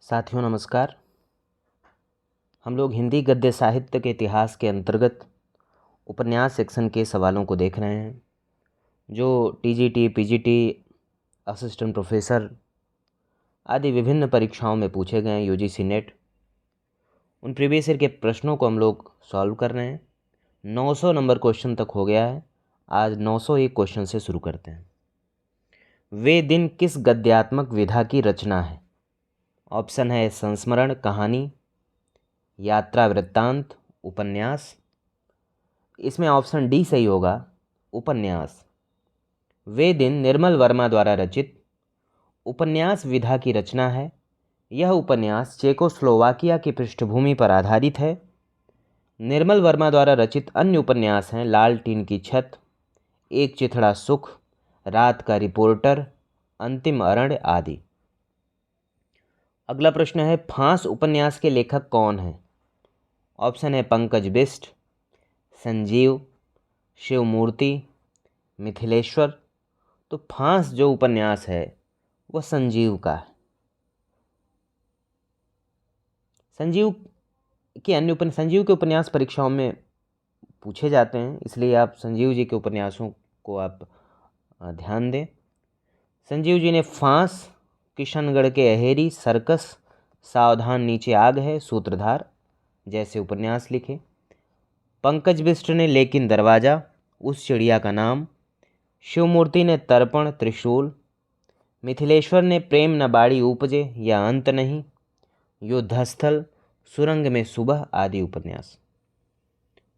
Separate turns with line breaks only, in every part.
साथियों नमस्कार। हम लोग हिंदी गद्य साहित्य के इतिहास के अंतर्गत उपन्यास सेक्शन के सवालों को देख रहे हैं जो टीजीटी, पीजीटी, असिस्टेंट प्रोफेसर आदि विभिन्न परीक्षाओं में पूछे गए हैं, यूजीसी नेट। उन प्रीवियस ईयर के प्रश्नों को हम लोग सॉल्व कर रहे हैं। 900 नंबर क्वेश्चन तक हो गया है। आज 901 क्वेश्चन से शुरू करते हैं। वे दिन किस गद्यात्मक विधा की रचना है? ऑप्शन है संस्मरण, कहानी, यात्रा वृत्तांत, उपन्यास। इसमें ऑप्शन डी सही होगा, उपन्यास। वे दिन निर्मल वर्मा द्वारा रचित उपन्यास विधा की रचना है। यह उपन्यास चेकोस्लोवाकिया की पृष्ठभूमि पर आधारित है। निर्मल वर्मा द्वारा रचित अन्य उपन्यास हैं लाल टीन की छत, एक चिथड़ा सुख, रात का रिपोर्टर, अंतिम अरण्य आदि। अगला प्रश्न है, फांस उपन्यास के लेखक कौन हैं? ऑप्शन है पंकज बिष्ट, संजीव, शिवमूर्ति, मिथिलेश्वर। तो फांस जो उपन्यास है वह संजीव का है। संजीव के उपन्यास परीक्षाओं में पूछे जाते हैं, इसलिए आप संजीव जी के उपन्यासों को आप ध्यान दें। संजीव जी ने फांस, किशनगढ़ के अहेरी, सर्कस, सावधान नीचे आग है, सूत्रधार जैसे उपन्यास लिखे। पंकज बिष्ट ने लेकिन दरवाजा, उस चिड़िया का नाम। शिवमूर्ति ने तर्पण, त्रिशूल। मिथिलेश्वर ने प्रेम न बाड़ी उपजे या अंत नहीं, युद्धस्थल, सुरंग में सुबह आदि उपन्यास।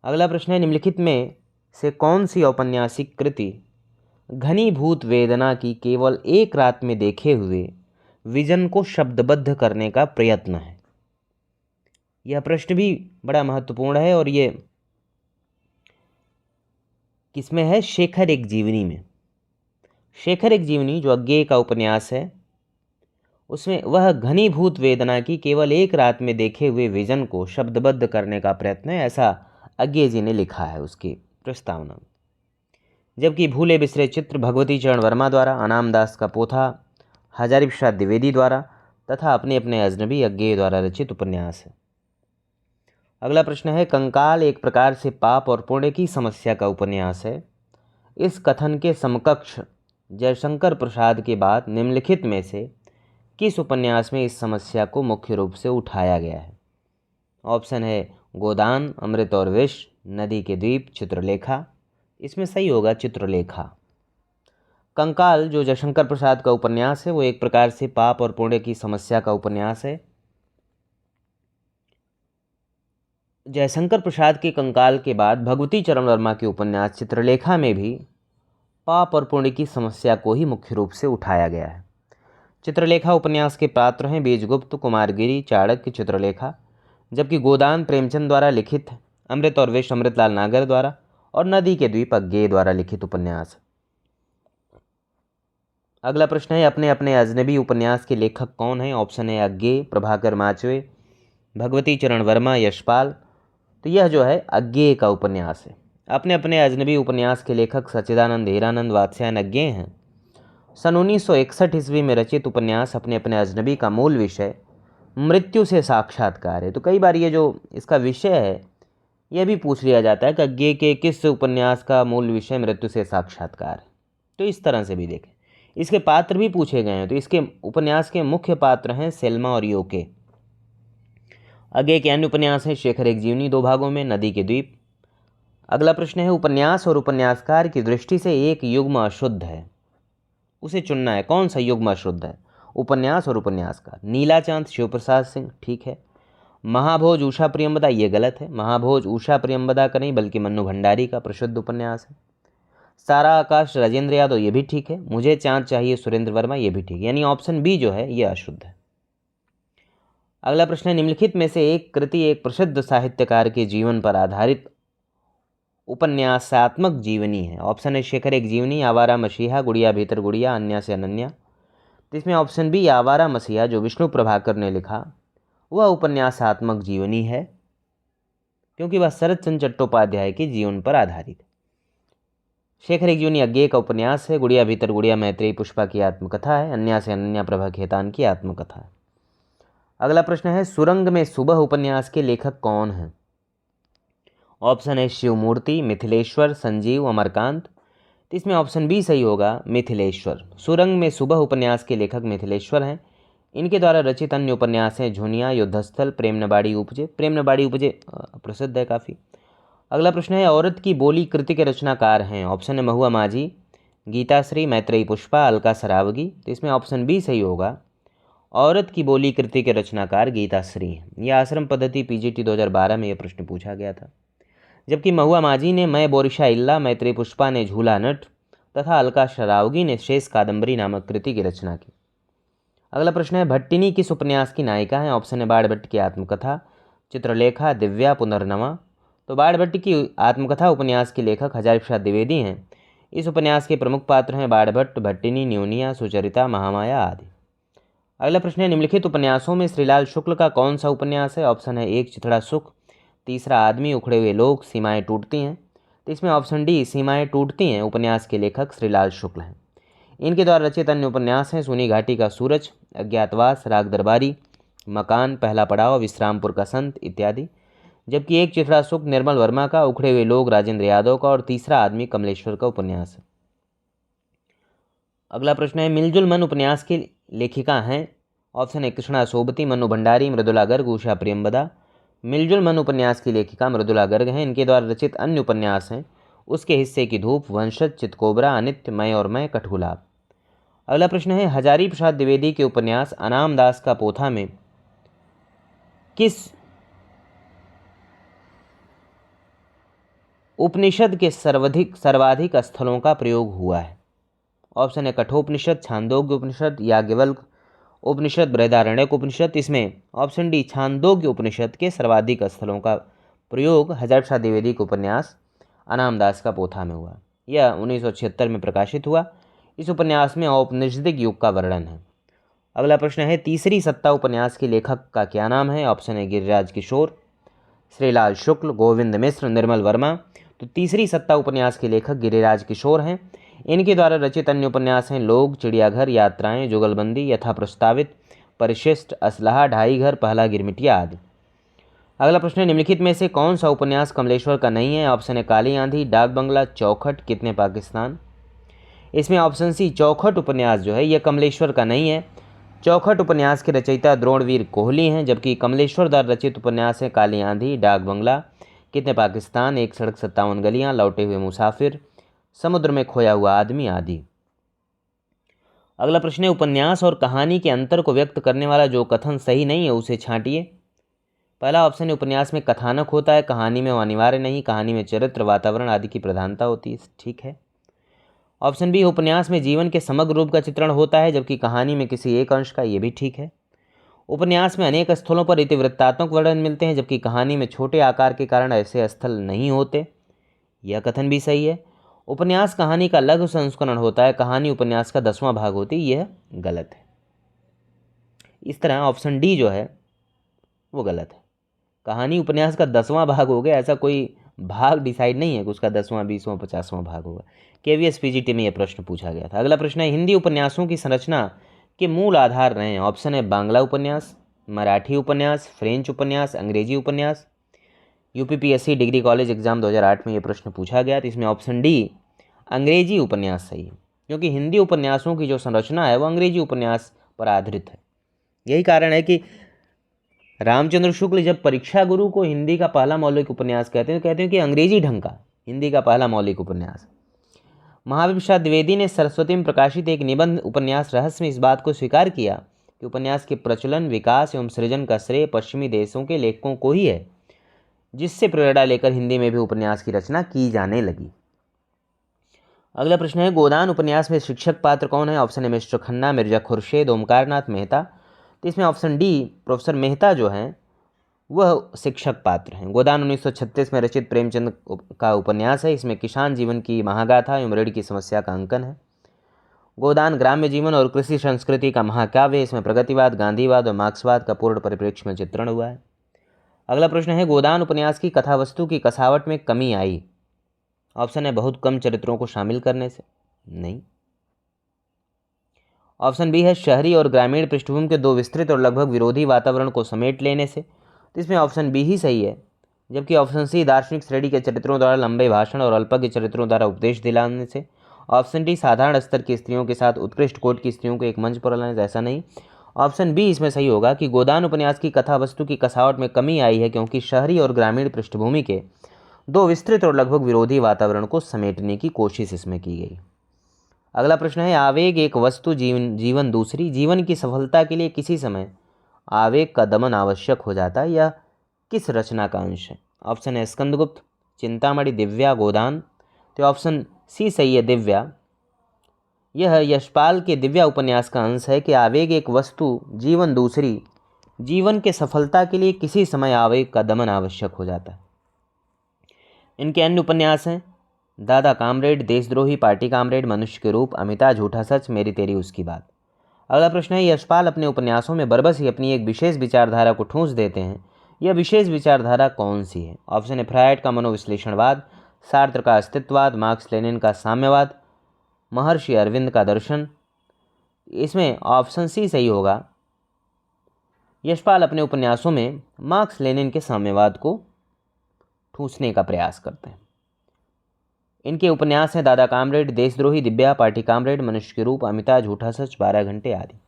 अगला प्रश्न है, निम्नलिखित में से कौन सी औपन्यासिक कृति घनीभूत वेदना की केवल एक रात में देखे हुए विजन को शब्दबद्ध करने का प्रयत्न है? यह प्रश्न भी बड़ा महत्वपूर्ण है और ये किसमें है? शेखर एक जीवनी में। शेखर एक जीवनी जो अज्ञेय का उपन्यास है, उसमें वह घनीभूत वेदना की केवल एक रात में देखे हुए विजन को शब्दबद्ध करने का प्रयत्न है, ऐसा अज्ञेय जी ने लिखा है उसकी प्रस्तावना में। जबकि भूले बिसरे चित्र भगवती चरण वर्मा द्वारा, अनाम दास का पोथा हजारी प्रसाद द्विवेदी द्वारा तथा अपने अपने अजनबी अज्ञेय द्वारा रचित उपन्यास है। अगला प्रश्न है, कंकाल एक प्रकार से पाप और पुण्य की समस्या का उपन्यास है। इस कथन के समकक्ष जयशंकर प्रसाद के बाद निम्नलिखित में से किस उपन्यास में इस समस्या को मुख्य रूप से उठाया गया है? ऑप्शन है गोदान, अमृत और विष, नदी के द्वीप, चित्रलेखा। इसमें सही होगा चित्रलेखा। कंकाल जो जयशंकर प्रसाद का उपन्यास है वो एक प्रकार से पाप और पुण्य की समस्या का उपन्यास है। जयशंकर प्रसाद के कंकाल के बाद भगवती चरण वर्मा के उपन्यास चित्रलेखा में भी पाप और पुण्य की समस्या को ही मुख्य रूप से उठाया गया है। चित्रलेखा उपन्यास के पात्र हैं बीजगुप्त, कुमारगिरी, चाणक्य, चित्रलेखा। जबकि गोदान प्रेमचंद द्वारा लिखित है, अमृत और विष अमृतलाल नागर द्वारा, और नदी के द्वीप अज्ञेय द्वारा लिखित उपन्यास। अगला प्रश्न है, अपने अपने अजनबी उपन्यास के लेखक कौन हैं? ऑप्शन है अज्ञेय, प्रभाकर माचवे, भगवती चरण वर्मा, यशपाल। तो यह जो है अज्ञेय का उपन्यास है। अपने अपने अजनबी उपन्यास के लेखक सच्चिदानंद हीरानंद वात्स्यायन अज्ञेय हैं। सन 1961 ईस्वी में रचित उपन्यास अपने अपने अजनबी का मूल विषय मृत्यु से साक्षात्कार है। तो कई बार ये जो इसका विषय है यह भी पूछ लिया जाता है कि अज्ञेय के किस उपन्यास का मूल विषय मृत्यु से साक्षात्कार है। तो इस तरह से भी देखें। इसके पात्र भी पूछे गए हैं। तो इसके उपन्यास के मुख्य पात्र हैं सेल्मा और योके। अज्ञेय के अन्य उपन्यास हैं शेखर एक जीवनी 2 भागों में, नदी के द्वीप। अगला प्रश्न है, उपन्यास और उपन्यासकार की दृष्टि से एक युग्म अशुद्ध है, उसे चुनना है। कौन सा युग्म अशुद्ध है? उपन्यास और उपन्यासकार। नीला चांद शिवप्रसाद सिंह, ठीक है। महाभोज उषा प्रियंवदा, ये गलत है। महाभोज उषा प्रियंवदा का नहीं बल्कि मन्नू भंडारी का प्रसिद्ध उपन्यास है। सारा आकाश राजेंद्र यादव, ये भी ठीक है। मुझे चांद चाहिए सुरेंद्र वर्मा, ये भी ठीक है। यानी ऑप्शन बी जो है ये अशुद्ध है। अगला प्रश्न है, निम्नलिखित में से एक कृति एक प्रसिद्ध साहित्यकार के जीवन पर आधारित उपन्यासात्मक जीवनी है। ऑप्शन है शेखर एक जीवनी, आवारा मसीहा, गुड़िया भीतर गुड़िया, अन्या से अनन्या। तो इसमें ऑप्शन बी आवारा मसीहा जो विष्णु प्रभाकर ने लिखा वह उपन्यासात्मक जीवनी है, क्योंकि वह शरत चंद्र चट्टोपाध्याय के जीवन पर आधारित है। शेखर एक जीवनी अज्ञेय का उपन्यास है। गुड़िया भीतर गुड़िया मैत्रेयी पुष्पा की आत्मकथा है। अन्या से अनन्या प्रभा खेतान की आत्मकथा है। अगला प्रश्न है सुरंग में सुबह उपन्यास के लेखक कौन हैं? ऑप्शन है शिवमूर्ति, मिथिलेश्वर, संजीव, अमरकांत। तो इसमें ऑप्शन बी सही होगा, मिथिलेश्वर। सुरंग में सुबह उपन्यास के लेखक मिथिलेश्वर हैं। इनके द्वारा रचित अन्य उपन्यास हैं झुनिया, युद्धस्थल, प्रेम नबाड़ी उपजे। प्रेम नबाड़ी उपजे प्रसिद्ध है काफ़ी। अगला प्रश्न है औरत की बोली कृति के रचनाकार हैं। ऑप्शन है महुआ माझी, गीताश्री, मैत्रेयी पुष्पा, अलका सरावगी। तो इसमें ऑप्शन बी सही होगा, औरत की बोली कृति के रचनाकार गीताश्री हैं। यह आश्रम पद्धति पीजीटी 2012 में यह प्रश्न पूछा गया था। जबकि महुआ माझी ने मैं बोरिशा इल्ला, मैत्रेयी पुष्पा ने झूला नट तथा अलका सरावगी ने शेष कादम्बरी नामक कृति की रचना की। अगला प्रश्न है भट्टिनी किस उपन्यास की नायिका है? ऑप्शन है बाणभट्ट की आत्मकथा, चित्रलेखा, दिव्या, पुनर्नवा। तो बाणभट्ट की आत्मकथा उपन्यास के लेखक हजारी प्रसाद द्विवेदी हैं। इस उपन्यास के प्रमुख पात्र हैं बाणभट्ट, भट्टिनी, न्योनिया, सुचरिता, महामाया आदि। अगला प्रश्न है निम्नलिखित उपन्यासों में श्रीलाल शुक्ल का कौन सा उपन्यास है? ऑप्शन है एक चिथड़ा सुख, तीसरा आदमी, उखड़े हुए लोग, सीमाएं टूटती हैं। तो इसमें ऑप्शन डी सीमाएं टूटती हैं उपन्यास के लेखक श्रीलाल शुक्ल हैं। इनके द्वारा रचित अन्य उपन्यास हैं सूनी घाटी का सूरज, अज्ञातवास, राग दरबारी, मकान, पहला पड़ाव, विश्रामपुर का संत इत्यादि। जबकि एक चिथड़ा सुख निर्मल वर्मा का, उखड़े हुए लोग राजेंद्र यादव का और तीसरा आदमी कमलेश्वर का उपन्यास है। अगला प्रश्न है मिलजुल मन उपन्यास की लेखिका हैं? ऑप्शन है कृष्णा सोबती, मनु भंडारी, मृदुला गर्ग, उषा प्रेमबदा। मिलजुल मन उपन्यास की लेखिका मृदुला गर्ग हैं। इनके द्वारा रचित अन्य उपन्यास हैं उसके हिस्से की धूप, वंशज, चितकोबरा, अनित्य, मैं और मैं, कठगुलाब। अगला प्रश्न है हजारी प्रसाद द्विवेदी के उपन्यास अनाम दास का पोथा में किस उपनिषद के सर्वाधिक स्थलों का प्रयोग हुआ है? ऑप्शन है कठोपनिषद, छांदोग्य उपनिषद, याज्ञवल्क्य उपनिषद, बृहदारण्यक उपनिषद। इसमें ऑप्शन डी छांदोग्य उपनिषद के सर्वाधिक स्थलों का प्रयोग हजारी प्रसाद द्विवेदी के उपन्यास अनाम दास का पोथा में हुआ। यह 1976 में प्रकाशित हुआ। इस उपन्यास में औपनिषदिक युग का वर्णन है। अगला प्रश्न है तीसरी सत्ता उपन्यास के लेखक का क्या नाम है? ऑप्शन है गिरिराज किशोर, श्रीलाल शुक्ल, गोविंद मिश्र, निर्मल वर्मा। तो तीसरी सत्ता उपन्यास के लेखक गिरिराज किशोर हैं। इनके द्वारा रचित अन्य उपन्यास हैं लोग, चिड़ियाघर, यात्राएं, जुगलबंदी, यथा प्रस्तावित, परिशिष्ट, असलहा, ढाई घर, पहला गिरमिटिया आदि। अगला प्रश्न है निम्नलिखित में से कौन सा उपन्यास कमलेश्वर का नहीं है? ऑप्शन है काली आंधी, डाक बंगला, चौखट, कितने पाकिस्तान। इसमें ऑप्शन सी चौखट उपन्यास जो है यह कमलेश्वर का नहीं है। चौखट उपन्यास के रचयिता द्रोणवीर कोहली हैं। जबकि कमलेश्वर द्वारा रचित उपन्यास है काली आंधी, डाक बंगला, कितने पाकिस्तान, एक सड़क 57 गलियां, लौटे हुए मुसाफिर, समुद्र में खोया हुआ आदमी आदि। अगला प्रश्न है उपन्यास और कहानी के अंतर को व्यक्त करने वाला जो कथन सही नहीं है उसे छांटिए। पहला ऑप्शन है उपन्यास में कथानक होता है, कहानी में वो अनिवार्य नहीं, कहानी में चरित्र, वातावरण आदि की प्रधानता होती है। ठीक है। ऑप्शन बी उपन्यास में जीवन के समग्र रूप का चित्रण होता है जबकि कहानी में किसी एक अंश का, ये भी ठीक है। उपन्यास में अनेक स्थलों पर इतिवृत्तात्मक वर्णन मिलते हैं जबकि कहानी में छोटे आकार के कारण ऐसे स्थल नहीं होते, यह कथन भी सही है। उपन्यास कहानी का लघु संस्करण होता है, कहानी उपन्यास का 10वां भाग होती है, यह गलत है। इस तरह ऑप्शन डी जो है वो गलत है। कहानी उपन्यास का 10वां भाग हो गया, ऐसा कोई भाग डिसाइड नहीं है कि उसका 10वां, 20वां, 50वां भाग होगा। केवीएस पीजीटी में यह प्रश्न पूछा गया था। अगला प्रश्न है हिंदी उपन्यासों की संरचना के मूल आधार रहे हैं। ऑप्शन है बांग्ला उपन्यास, मराठी उपन्यास, फ्रेंच उपन्यास, अंग्रेजी उपन्यास। यूपीपीएससी डिग्री कॉलेज एग्जाम 2008 में यह प्रश्न पूछा गया, तो इसमें ऑप्शन डी अंग्रेजी उपन्यास सही है, क्योंकि हिंदी उपन्यासों की जो संरचना है वो अंग्रेजी उपन्यास पर आधारित है। यही कारण है कि रामचंद्र शुक्ल जब परीक्षा गुरु को हिंदी का पहला मौलिक उपन्यास कहते हैं तो कहते हैं कि अंग्रेजी ढंग का हिंदी का पहला मौलिक उपन्यास। महावीर प्रसाद द्विवेदी ने सरस्वती में प्रकाशित एक निबंध उपन्यास रहस्य में इस बात को स्वीकार किया कि उपन्यास के प्रचलन, विकास एवं सृजन का श्रेय पश्चिमी देशों के लेखकों को ही है, जिससे प्रेरणा लेकर हिंदी में भी उपन्यास की रचना की जाने लगी। अगला प्रश्न है गोदान उपन्यास में शिक्षक पात्र कौन है? ऑप्शन है मिस्टर खन्ना, मिर्जा खुर्शेद, ओमकारनाथ मेहता। तो इसमें ऑप्शन डी प्रोफेसर मेहता जो हैं वह शिक्षक पात्र हैं। गोदान 1936 में रचित प्रेमचंद का उपन्यास है। इसमें किसान जीवन की महागाथा एवं ऋण की समस्या का अंकन है। गोदान ग्राम्य जीवन और कृषि संस्कृति का महाकाव्य है। इसमें प्रगतिवाद, गांधीवाद और मार्क्सवाद का पूर्ण परिप्रेक्ष्य में चित्रण हुआ है। अगला प्रश्न है गोदान उपन्यास की कथावस्तु की कसावट में कमी आई। ऑप्शन है बहुत कम चरित्रों को शामिल करने से, नहीं। ऑप्शन बी है शहरी और ग्रामीण पृष्ठभूमि के दो विस्तृत और लगभग विरोधी वातावरण को समेट लेने से। तो इसमें ऑप्शन बी ही सही है। जबकि ऑप्शन सी दार्शनिक श्रेणी के चरित्रों द्वारा लंबे भाषण और अल्पज्ञ चरित्रों द्वारा उपदेश दिलाने से। ऑप्शन डी साधारण स्तर की स्त्रियों के साथ उत्कृष्ट कोटि की स्त्रियों को एक मंच पर लाने से। ऐसा नहीं। ऑप्शन बी इसमें सही होगा कि गोदान उपन्यास की कथा वस्तु की कसावट में कमी आई है क्योंकि शहरी और ग्रामीण पृष्ठभूमि के दो विस्तृत और लगभग विरोधी वातावरण को समेटने की कोशिश इसमें की गई। अगला प्रश्न है आवेग एक वस्तु जीवन दूसरी। जीवन की सफलता के लिए किसी समय आवेग का दमन आवश्यक हो जाता है। यह किस रचना का अंश है? ऑप्शन है स्कंदगुप्त, चिंतामणि, दिव्या, गोदान। तो ऑप्शन सी सही है, दिव्या। यह यशपाल के दिव्या उपन्यास का अंश है कि आवेग एक वस्तु जीवन दूसरी। जीवन के सफलता के लिए किसी समय आवेग का दमन आवश्यक हो जाता है। इनके अन्य उपन्यास हैं दादा कामरेड, देशद्रोही, पार्टी कामरेड, मनुष्य के रूप, अमिता, झूठा सच, मेरी तेरी उसकी बात। अगला प्रश्न है यशपाल अपने उपन्यासों में बरबस ही अपनी एक विशेष विचारधारा को ठूंस देते हैं। यह विशेष विचारधारा कौन सी है? ऑप्शन है फ्रायड का मनोविश्लेषणवाद, सार्त्र का अस्तित्ववाद, मार्क्स लेनिन का साम्यवाद, महर्षि अरविंद का दर्शन। इसमें ऑप्शन सी सही होगा। यशपाल अपने उपन्यासों में मार्क्स लेनिन के साम्यवाद को ठूंसने का प्रयास करते हैं। इनके उपन्यास हैं दादा कामरेड, देशद्रोही, दिव्या, पार्टी कामरेड, मनुष्य के रूप, अमिता, झूठा सच, 12 घंटे आदि।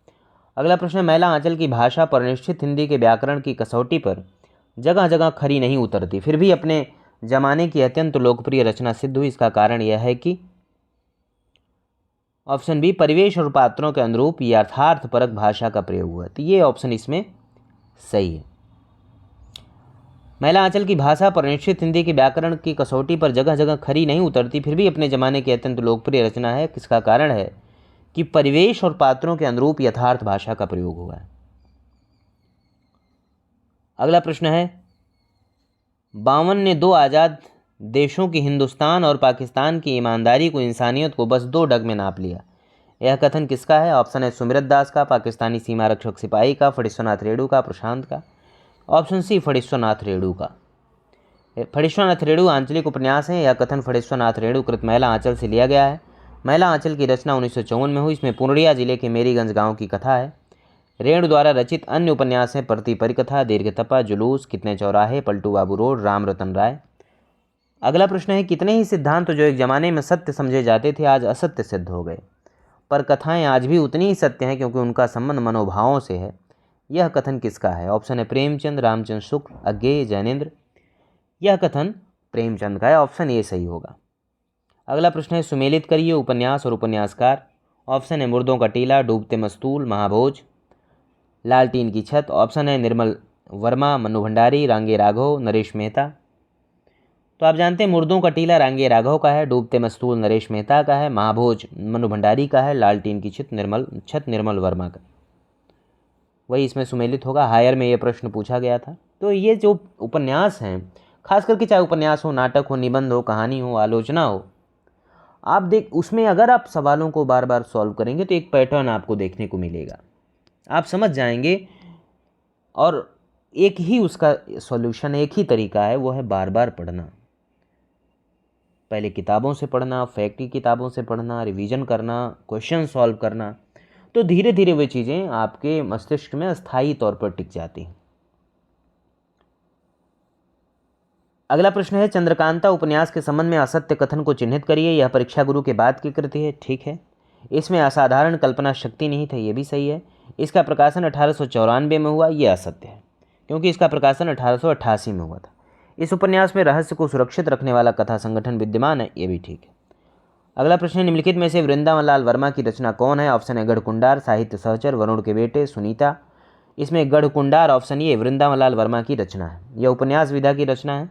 अगला प्रश्न है मैला आंचल की भाषा पर निश्चित हिंदी के व्याकरण की कसौटी पर जगह जगह खरी नहीं उतरती, फिर भी अपने जमाने की अत्यंत लोकप्रिय रचना सिद्ध हुई। इसका कारण यह है कि ऑप्शन बी परिवेश और पात्रों के अनुरूप यथार्थपरक भाषा का प्रयोग हुआ। तो ये ऑप्शन इसमें सही है। मैला आंचल की भाषा पर निश्चित हिंदी के व्याकरण की कसौटी पर जगह जगह खरी नहीं उतरती, फिर भी अपने जमाने की अत्यंत लोकप्रिय रचना है। किसका कारण है कि परिवेश और पात्रों के अनुरूप यथार्थ भाषा का प्रयोग हुआ है। अगला प्रश्न है 52 ने दो आज़ाद देशों की हिंदुस्तान और पाकिस्तान की ईमानदारी को, इंसानियत को बस दो डग में नाप लिया। यह कथन किसका है? ऑप्शन है सुमिरत दास का, पाकिस्तानी सीमा रक्षक सिपाही का, फणीश्वरनाथ रेणु का, प्रशांत का। ऑप्शन सी फणीश्वरनाथ रेणु का। फणीश्वरनाथ रेणु आंचलिक उपन्यास है। यह कथन फणीश्वरनाथ रेणु कृत मैला आंचल से लिया गया है। मैला आंचल की रचना 1954 में हुई। इसमें पूर्णिया जिले के मेरीगंज गांव की कथा है। रेणु द्वारा रचित अन्य उपन्यास हैं प्रति परिकथा, दीर्घतपा, जुलूस, कितने चौराहे, पलटू बाबू रोड, राम रतन राय। अगला प्रश्न है कितने ही सिद्धांत जो एक जमाने में सत्य समझे जाते थे आज असत्य सिद्ध हो गए, पर कथाएं आज भी उतनी ही सत्य हैं क्योंकि उनका संबंध मनोभावों से है। यह कथन किसका है? ऑप्शन है प्रेमचंद, रामचंद्र शुक्ल, अज्ञेय, जैनेन्द्र। यह कथन प्रेमचंद का है। ऑप्शन ए सही होगा। अगला प्रश्न है सुमेलित करिए उपन्यास और उपन्यासकार। ऑप्शन है मुर्दों का टीला, डूबते मस्तूल, महाभोज, लालटीन की छत। ऑप्शन है निर्मल वर्मा, मनु भंडारी, रांगे राघव, नरेश मेहता। तो आप जानते हैं मुर्दों का टीला रांगे राघव का है, डूबते मस्तूल नरेश मेहता का है, महाभोज मनु भंडारी का है, लालटीन की छत निर्मल वर्मा का। वही इसमें सुमेलित होगा। हायर में ये प्रश्न पूछा गया था। तो ये जो उपन्यास हैं, खास करके चाहे उपन्यास हो, नाटक हो, निबंध हो, कहानी हो, आलोचना हो, आप उसमें अगर आप सवालों को बार बार सॉल्व करेंगे तो एक पैटर्न आपको देखने को मिलेगा, आप समझ जाएंगे। और एक ही उसका सॉल्यूशन, एक ही तरीका है, वो है बार बार पढ़ना। पहले किताबों से पढ़ना, फैक्ट की किताबों से पढ़ना, रिवीजन करना, क्वेश्चन सॉल्व करना, तो धीरे धीरे वे चीज़ें आपके मस्तिष्क में अस्थायी तौर पर टिक जाती हैं। अगला प्रश्न है चंद्रकांता उपन्यास के संबंध में असत्य कथन को चिन्हित करिए। यह परीक्षा गुरु के बाद की कृति है। ठीक है। इसमें असाधारण कल्पना शक्ति नहीं था, ये भी सही है। इसका प्रकाशन 1894 में हुआ, ये असत्य है क्योंकि इसका प्रकाशन 1888 में हुआ था। इस उपन्यास में रहस्य को सुरक्षित रखने वाला कथा संगठन विद्यमान है, ये भी ठीक है। अगला प्रश्न निम्नलिखित में से वृंदावन लाल वर्मा की रचना कौन है? ऑप्शन है गढ़कुंडार, साहित्य सहचर, वरुण के बेटे, सुनीता। इसमें गढ़कुंडार ऑप्शन ये वृंदावन लाल वर्मा की रचना है। यह उपन्यास विधा की रचना है।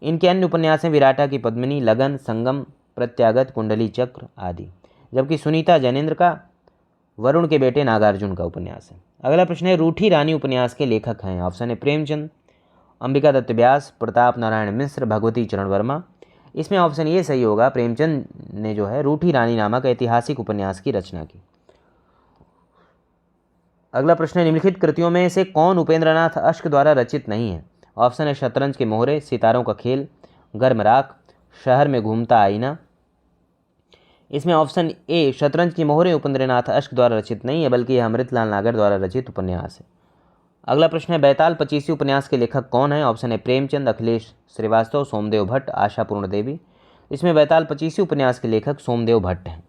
इनके अन्य उपन्यास हैं विराटा की पद्मिनी, लगन, संगम, प्रत्यागत, कुंडली चक्र आदि। जबकि सुनीता जैनेन्द्र का, वरुण के बेटे नागार्जुन का उपन्यास है। अगला प्रश्न है रूठी रानी उपन्यास के लेखक हैं। ऑप्शन है प्रेमचंद, अंबिका दत्त व्यास, प्रताप नारायण मिश्र, भगवती चरण वर्मा। इसमें ऑप्शन ये सही होगा, प्रेमचंद ने जो है रूठी रानी नामक ऐतिहासिक उपन्यास की रचना की। अगला प्रश्न है निम्नलिखित कृतियों में से कौन उपेंद्रनाथ अश्क द्वारा रचित नहीं है? ऑप्शन है शतरंज के मोहरे, सितारों का खेल, गर्म राख, शहर में घूमता आईना। इसमें ऑप्शन ए शतरंज की मोहरें उपेंद्रनाथ अश्क द्वारा रचित नहीं है, बल्कि यह अमृतलाल नागर द्वारा रचित उपन्यास है। अगला प्रश्न है बैताल 25वीं उपन्यास के लेखक कौन है? ऑप्शन है प्रेमचंद, अखिलेश श्रीवास्तव, सोमदेव भट्ट, आशापूर्ण देवी। इसमें बैताल 25वीं उपन्यास के लेखक सोमदेव भट्ट हैं।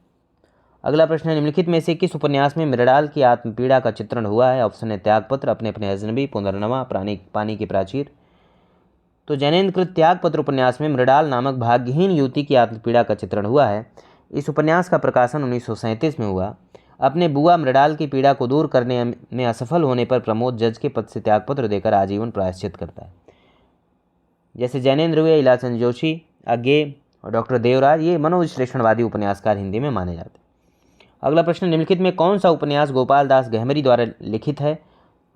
अगला प्रश्न है निम्नलिखित में से किस उपन्यास में मृणाल की आत्मपीड़ा का चित्रण हुआ है? ऑप्शन है त्यागपत्र, अपने अपने अजनबी, पुनर्नवा, पानी की प्राचीर। तो जैनेन्द्रकृत त्यागपत्र उपन्यास में मृणाल नामक भाग्यहीन युवती की आत्मपीड़ा का चित्रण हुआ है। इस उपन्यास का प्रकाशन 1937 में हुआ। अपने बुआ मृणाल की पीड़ा को दूर करने में असफल होने पर प्रमोद जज के पद से त्यागपत्र देकर आजीवन प्रायश्चित करता है। जैसे जैनेन्द्र हुए, इलाचंद जोशी, अज्ञे और डॉक्टर देवराज, ये मनोविश्लेषणवादी उपन्यासकार हिंदी में माने जाते हैं। अगला प्रश्न निम्नलिखित में कौन सा उपन्यास गोपाल दास गहमरी द्वारा लिखित है?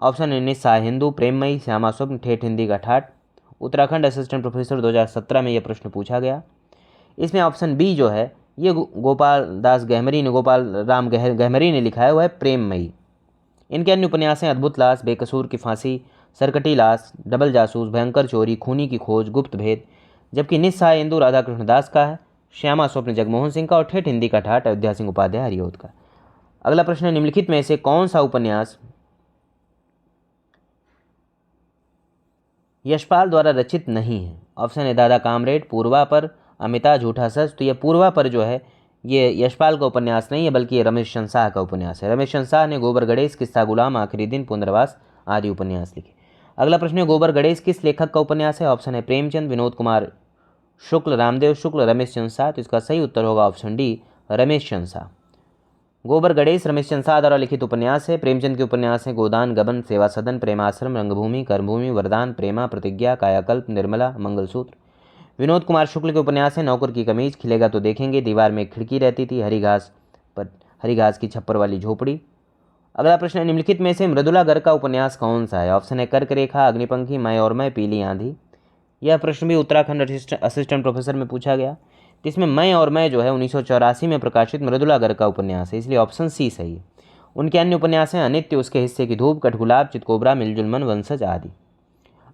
ऑप्शन ए निस्सा हिंदू, प्रेममयी, श्यामा स्वप्न, ठेठ हिंदी का ठाठ। उत्तराखंड असिस्टेंट प्रोफेसर 2017 में यह प्रश्न पूछा गया। इसमें ऑप्शन बी जो है ये गोपाल राम गहमरी ने लिखा है, वह है प्रेममयी। इनके अन्य उपन्यास हैं अद्भुत लाश, बेकसूर की फांसी, सरकटी लाश, डबल जासूस, भयंकर चोरी, खूनी की खोज, गुप्त भेद। जबकि निस्सहाय हिंदू राधाकृष्ण दास का है, श्यामा स्वप्न जगमोहन सिंह का और ठेठ हिंदी का ठाठ अयोध्या सिंह उपाध्याय हरिओद का। अगला प्रश्न है निम्नलिखित में से कौन सा उपन्यास यशपाल द्वारा रचित नहीं है? ऑप्शन है दादा कामरेड, पूर्वा पर, अमिता, झूठा सच। तो यह पूर्वा पर जो है ये यशपाल का उपन्यास नहीं है, बल्कि ये रमेश चंद्र शाह का उपन्यास है। रमेश चंद्र शाह ने गोबर गणेश, किस्सा गुलाम, आखिरी दिन, पुनर्वास आदि उपन्यास लिखे। अगला प्रश्न है गोबर गणेश किस लेखक का उपन्यास है? ऑप्शन है प्रेमचंद, विनोद कुमार शुक्ल, रामदेव शुक्ल, रमेश चंद्र शाह। तो इसका सही उत्तर होगा ऑप्शन डी, रमेश चंद्र शाह। गोबर गणेश रमेश चंद्र शाह द्वारा लिखित उपन्यास है। प्रेमचंद के उपन्यास हैं गोदान, गबन, सेवा सदन, प्रेमाश्रम, रंगभूमि, कर्मभूमि, वरदान, प्रेमा, प्रतिज्ञा, कायाकल्प, निर्मला, मंगलसूत्र। विनोद कुमार शुक्ल के उपन्यास हैं नौकर की कमीज, खिलेगा तो देखेंगे, दीवार में एक खिड़की रहती थी, हरी घास की छप्पर वाली झोपड़ी। अगला प्रश्न है निम्नलिखित में से मृदुला गर्ग का उपन्यास कौन सा है? ऑप्शन है कर्क रेखा, अग्निपंखी, मैं और मैं, पीली आंधी। यह प्रश्न भी उत्तराखंड असिस्टेंट प्रोफेसर में पूछा गया। इसमें मैं और मैं जो है 1984 में प्रकाशित मृदुला गर्ग का उपन्यास है, इसलिए ऑप्शन सी सही है। उनके अन्य उपन्यास हैं अनित्य, उसके हिस्से की धूप, कठगुलाब, चितकोबरा, मिलजुल मन, वंशज आदि।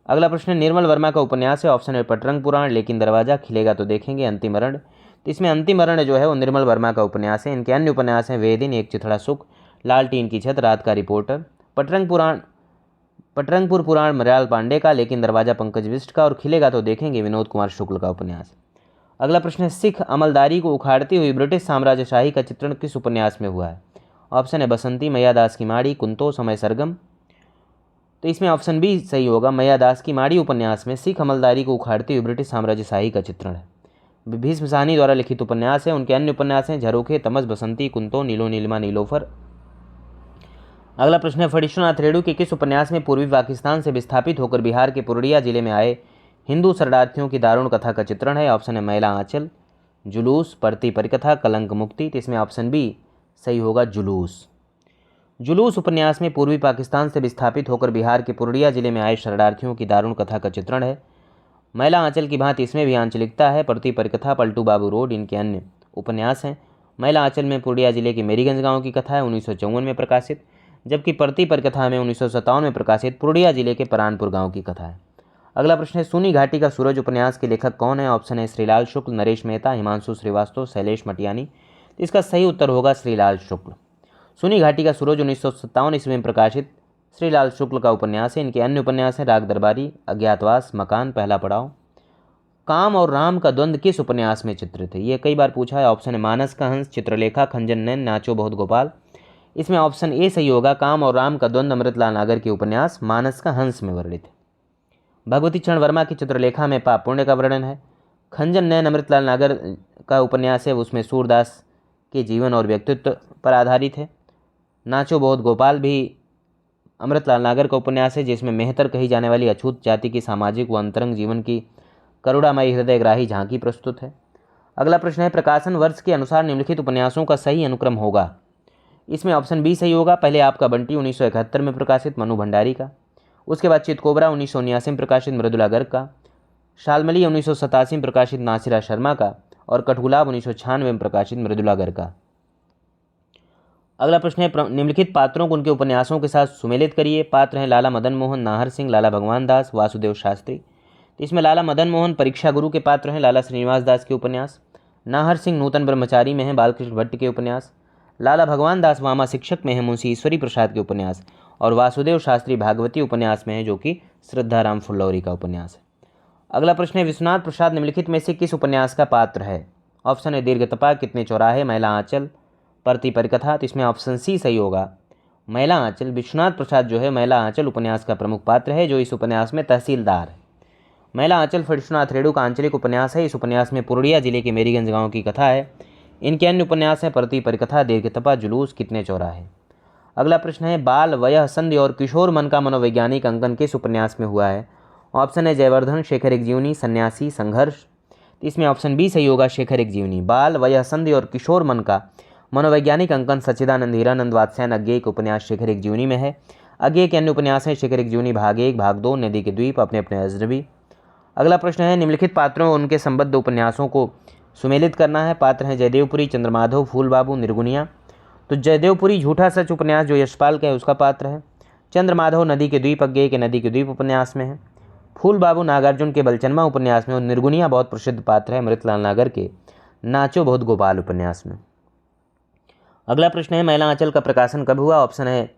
अगला प्रश्न निर्मल वर्मा का उपन्यास है। ऑप्शन है पटरंग पुराण, लेकिन दरवाजा, खिलेगा तो देखेंगे, अंतिम अरण। तो इसमें अंतिम अरण जो है वो निर्मल वर्मा का उपन्यास है। इनके अन्य उपन्यास हैं वेदिन, एक चिथड़ा सुख, लाल टीन की छत, रात का रिपोर्टर। पटरंगपुर पुराण मृणाल पांडे का, लेकिन दरवाजा पंकज बिष्ट का और खिलेगा तो देखेंगे विनोद कुमार शुक्ल का उपन्यास। अगला प्रश्न है सिख अमलदारी को उखाड़ती हुई ब्रिटिश साम्राज्यशाही का चित्रण किस उपन्यास में हुआ है? ऑप्शन है बसंती, मैया दास की माड़ी, कुंतो, समय सरगम। तो इसमें ऑप्शन बी सही होगा, मैया दास की माड़ी उपन्यास में सिख अमलदारी को उखाड़ती हुई ब्रिटिश साम्राज्यशाही का चित्रण है। भीष्म साहनी द्वारा लिखित उपन्यास है। उनके अन्य उपन्यास हैं झरोखे, तमस, बसंती, कुंतो, नीलो नीलिमा, नीलोफर। अगला प्रश्न है फणीश्वरनाथ रेणु के किस उपन्यास में पूर्वी पाकिस्तान से विस्थापित होकर बिहार के पुरुलिया जिले में आए हिंदू शरणार्थियों की दारुण कथा का चित्रण है? ऑप्शन है मैला आंचल, जुलूस, पड़ती परिकथा, कलंक मुक्ति। तो इसमें ऑप्शन बी सही होगा, जुलूस। जुलूस उपन्यास में पूर्वी पाकिस्तान से विस्थापित होकर बिहार के पुरुलिया जिले में आए शरणार्थियों की दारुण कथा का चित्रण है। मैला आंचल की भांति इसमें भी आंचलिकता है। पड़ती परिकथा, पलटू बाबू रोड इनके अन्य उपन्यास हैं। मैला आंचल में पुरुलिया जिले के मेरीगंज गांव की कथा है, 1954 में प्रकाशित, जबकि पड़ती परिकथा में 1957 में प्रकाशित पुरुलिया जिले के परानपुर गांव की कथा है। अगला प्रश्न है सूनी घाटी का सूरज उपन्यास के लेखक कौन है? ऑप्शन है श्रीलाल शुक्ल, नरेश मेहता, हिमांशु श्रीवास्तव, शैलेश मटियानी। इसका सही उत्तर होगा श्रीलाल शुक्ल। सूनी घाटी का सूरज 1957 ईस्वी में प्रकाशित श्रीलाल शुक्ल का उपन्यास है। इनके अन्य उपन्यास हैं राग दरबारी, अज्ञातवास, मकान, पहला पड़ाव। काम और राम का द्वंद्व किस उपन्यास में चित्रित है? ये कई बार पूछा है। ऑप्शन है मानस का हंस, चित्रलेखा, खंजन नैन, नाचो बहुत गोपाल। इसमें ऑप्शन ए सही होगा, काम और राम का द्वंद्व अमृतलाल नागर के उपन्यास मानस का हंस में वर्णित है। भगवती चरण वर्मा की चित्रलेखा में पाप पुण्य का वर्णन है। खंजन नैन अमृतलाल नागर का उपन्यास है, उसमें सूरदास के जीवन और व्यक्तित्व पर आधारित है। नाचो बहुत गोपाल भी अमृतलाल नागर का उपन्यास है, जिसमें मेहतर कही जाने वाली अछूत जाति की सामाजिक व अंतरंग जीवन की करुणामयी हृदयग्राही झांकी प्रस्तुत है। अगला प्रश्न है प्रकाशन वर्ष के अनुसार निम्नलिखित उपन्यासों का सही अनुक्रम होगा? इसमें ऑप्शन बी सही होगा। पहले आपका बंटी 1971 में प्रकाशित मनु भंडारी का, उसके बाद चितकोबरा 1979 में प्रकाशित मृदुला गर्ग का, शालमली 1987 में प्रकाशित नासिरा शर्मा का और कठगुलाब 1996 में प्रकाशित मृदुला गर्ग का। अगला प्रश्न है निम्नलिखित पात्रों को उनके उपन्यासों के साथ सुमेलित करिए। पात्र हैं लाला मदन मोहन, नाहर सिंह, लाला भगवान दास, वासुदेव शास्त्री। इसमें लाला मदन मोहन परीक्षा गुरु के पात्र हैं, लाला श्रीनिवास दास के उपन्यास। नाहर सिंह नूतन ब्रह्मचारी में है बालकृष्ण भट्ट के उपन्यास, लाला भगवान दास वामा शिक्षक में है मुंशी ईश्वरी प्रसाद के उपन्यास, और वासुदेव शास्त्री भागवती उपन्यास में है जो कि श्रद्धाराम फुल्लौरी का उपन्यास है। अगला प्रश्न है विश्वनाथ प्रसाद निम्नलिखित में से किस उपन्यास का पात्र है? ऑप्शन है दीर्घतपा, कितने चौराहे, मैला आंचल, परती परिकथा। तो इसमें ऑप्शन सी सही होगा, मैला आंचल। विश्वनाथ प्रसाद जो है मैला आंचल उपन्यास का प्रमुख पात्र है, जो इस उपन्यास में तहसीलदार है। मैला आंचल विश्वनाथ रेणु का आंचलिक उपन्यास है। इस उपन्यास में पूर्णिया जिले के मेरीगंज गांव की कथा है। इनके अन्य उपन्यास हैं परती परिकथा, दीर्घतपा, जुलूस, कितने चौराहे। अगला प्रश्न है बाल, वयः, संधि और किशोर मन का मनोवैज्ञानिक अंकन किस उपन्यास में हुआ है? ऑप्शन है जयवर्धन, शेखर एक जीवनी, सन्यासी, संघर्ष। इसमें ऑप्शन बी सही होगा, शेखर एक जीवनी। बाल, वयः, संधि और किशोर मन का मनोवैज्ञानिक अंकन सच्चिदानंद हीरानंद वात्स्यायन अज्ञेय के उपन्यास शेखर एक जीवनी में है। अज्ञेय के अन्य उपन्यास हैं शेखर एक जीवनी भाग 1, भाग 2, नदी के द्वीप, अपने अपने अजनबी। अगला प्रश्न है निम्नलिखित पात्रों और उनके संबद्ध उपन्यासों को सुमेलित करना है। पात्र हैं जयदेवपुरी, चंद्रमाधव, फूलबाबू, निर्गुनिया। तो जयदेवपुरी झूठा सच उपन्यास जो यशपाल का है उसका पात्र है। चंद्रमाधव नदी के द्वीप अज्ञेय के नदी के द्वीप उपन्यास में है। फूलबाबू नागार्जुन के बलचन्मा उपन्यास में, और निर्गुनिया बहुत प्रसिद्ध पात्र है मृतलाल नागर के नाचो बहुत गोपाल उपन्यास में। अगला प्रश्न है मैला आंचल का प्रकाशन कब हुआ? ऑप्शन है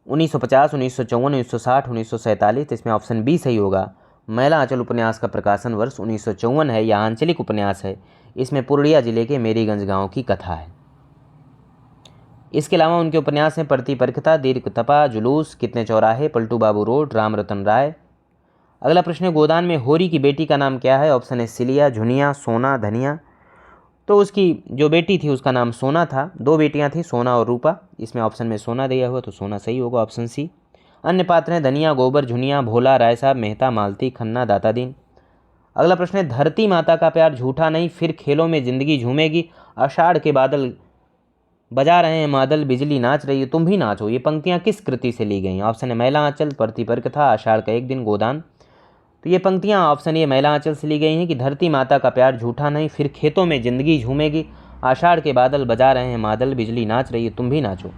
1950, 1954, 1960, 1947। इसमें ऑप्शन बी सही होगा, मैला आंचल उपन्यास का प्रकाशन वर्ष 1954 है। यह आंचलिक उपन्यास है। इसमें पूर्णिया जिले के मेरीगंज गांव की कथा है। इसके अलावा उनके उपन्यास हैं परती परिकथा, दीर्घतपा, जुलूस, कितने चौराहे, पलटू बाबू रोड, राम रतन राय। अगला प्रश्न है गोदान में होरी की बेटी का नाम क्या है? ऑप्शन है सिलिया, झुनिया, सोना, धनिया। तो उसकी जो बेटी थी उसका नाम सोना था। 2 बेटियां थी, सोना और रूपा। इसमें ऑप्शन में सोना दिया हुआ तो सोना सही होगा, ऑप्शन सी। अन्य पात्र हैं धनिया, गोबर, झुनिया, भोला, राय साहब, मेहता, मालती, खन्ना, दातादीन। अगला प्रश्न है धरती माता का प्यार झूठा नहीं, फिर खेलों में जिंदगी झूमेगी, आषाढ़ के बादल बजा रहे हैं मादल, बिजली नाच रही है, तुम भी नाचो। ये पंक्तियां किस कृति से ली गई? ऑप्शन है मैला आंचल, परती परिकथा, आषाढ़ का एक दिन, गोदान। तो ये पंक्तियां ऑप्शन ये मैला आंचल से ली गई हैं कि धरती माता का प्यार झूठा नहीं, फिर खेतों में जिंदगी झूमेगी, आषाढ़ के बादल बजा रहे हैं मादल, बिजली नाच रही है, तुम भी नाचो।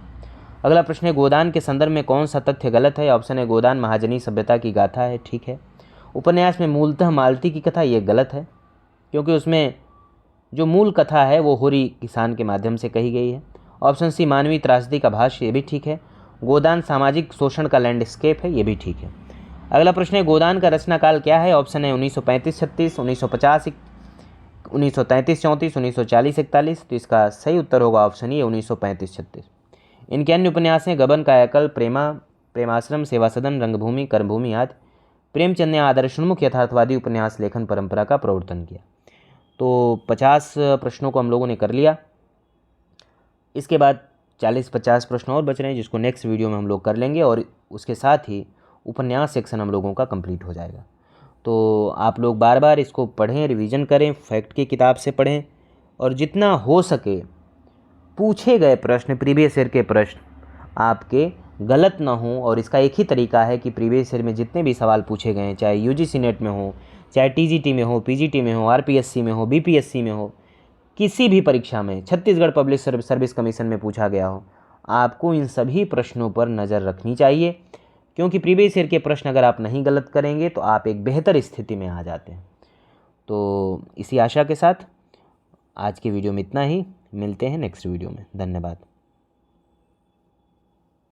अगला प्रश्न है गोदान के संदर्भ में कौन सा तथ्य गलत है? ऑप्शन है गोदान महाजनी सभ्यता की गाथा है, ठीक है। उपन्यास में मूलतः मालती की कथा, ये गलत है क्योंकि उसमें जो मूल कथा है वो होरी किसान के माध्यम से कही गई है। ऑप्शन सी मानवीय त्रासदी का भाष्य, ये भी ठीक है। गोदान सामाजिक शोषण का लैंडस्केप है, ये भी ठीक है। अगला प्रश्न है गोदान का रचना काल क्या है? ऑप्शन है 1935-36, 1950, 1933-34, 1940-41। तो इसका सही उत्तर होगा ऑप्शन ये 1935-36। इनके अन्य उपन्यास हैं गबन, कायाकल्प, प्रेमाश्रम, सेवा सदन, रंगभूमि, कर्मभूमि आदि। प्रेमचंद ने आदर्शोन्मुख यथार्थवादी उपन्यास लेखन परंपरा का प्रवर्तन किया। तो 50 प्रश्नों को हम लोगों ने कर लिया। इसके बाद 40-50 प्रश्न और बच रहे हैं जिसको नेक्स्ट वीडियो में हम लोग कर लेंगे, और उसके साथ ही उपन्यास सेक्शन हम लोगों का कंप्लीट हो जाएगा। तो आप लोग बार बार इसको पढ़ें, रिवीजन करें, फैक्ट की किताब से पढ़ें, और जितना हो सके पूछे गए प्रश्न, प्रीवियस ईयर के प्रश्न आपके गलत ना हो। और इसका एक ही तरीका है कि प्रीवियस ईयर में जितने भी सवाल पूछे गए हैं, चाहे यूजीसी नेट में हो, चाहे टीजीटी में हो, पीजीटी में हो, आरपीएससी में हो, बीपीएससी में हो, किसी भी परीक्षा में, छत्तीसगढ़ पब्लिक सर्विस कमीशन में पूछा गया हो, आपको इन सभी प्रश्नों पर नज़र रखनी चाहिए, क्योंकि प्रीवियस ईयर के प्रश्न अगर आप नहीं गलत करेंगे तो आप एक बेहतर स्थिति में आ जाते हैं। तो इसी आशा के साथ आज के वीडियो में इतना ही। मिलते हैं नेक्स्ट वीडियो में। धन्यवाद।